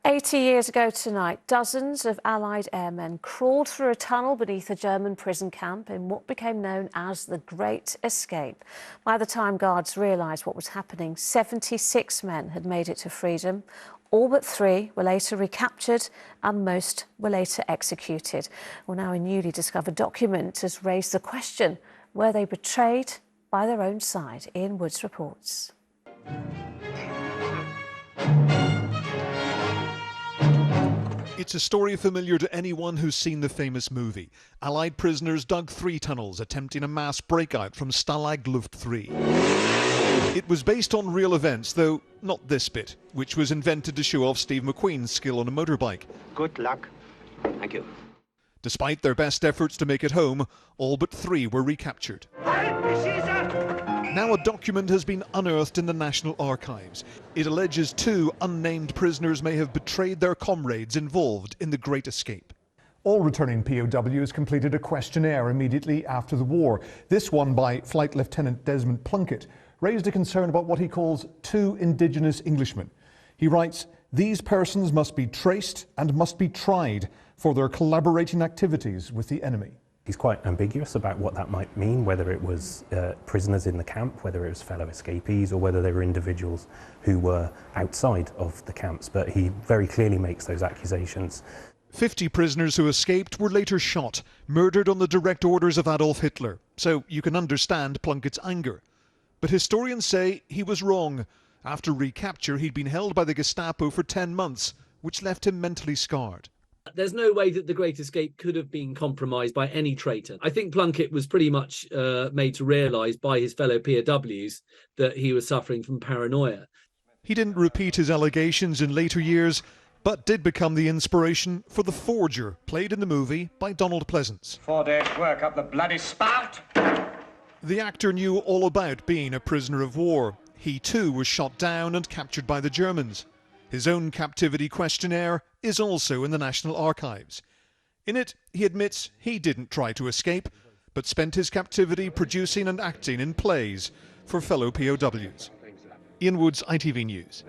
80 years ago tonight, dozens of Allied airmen crawled through a tunnel beneath a German prison camp in what became known as the Great Escape. By the time guards realised what was happening, 76 men had made it to freedom. All but 3 were later recaptured and most were later executed. Well, now a newly discovered document has raised the question, were they betrayed by their own side? Ian Woods reports. It's a story familiar to anyone who's seen the famous movie. Allied prisoners dug 3 tunnels attempting a mass breakout from Stalag Luft III. It was based on real events, though not this bit, which was invented to show off Steve McQueen's skill on a motorbike. Good luck. Thank you. Despite their best efforts to make it home, all but 3 were recaptured. Now a document has been unearthed in the National Archives. It alleges 2 unnamed prisoners may have betrayed their comrades involved in the Great Escape. All returning POWs completed a questionnaire immediately after the war. This one by Flight Lieutenant Desmond Plunkett raised a concern about what he calls 2 indigenous Englishmen. He writes, "These persons must be traced and must be tried for their collaborating activities with the enemy." He's quite ambiguous about what that might mean, whether it was prisoners in the camp, whether it was fellow escapees, or whether they were individuals who were outside of the camps. But he very clearly makes those accusations. 50 prisoners who escaped were later shot, murdered on the direct orders of Adolf Hitler. So you can understand Plunkett's anger. But historians say he was wrong. After recapture, he'd been held by the Gestapo for 10 months, which left him mentally scarred. There's no way that the Great Escape could have been compromised by any traitor. I think Plunkett was pretty much made to realise by his fellow POWs that he was suffering from paranoia. He didn't repeat his allegations in later years, but did become the inspiration for the forger, played in the movie by Donald Pleasance. 4 days' work up the bloody spout. The actor knew all about being a prisoner of war. He too was shot down and captured by the Germans. His own captivity questionnaire is also in the National Archives. In it, he admits he didn't try to escape, but spent his captivity producing and acting in plays for fellow POWs. Ian Woods, ITV News.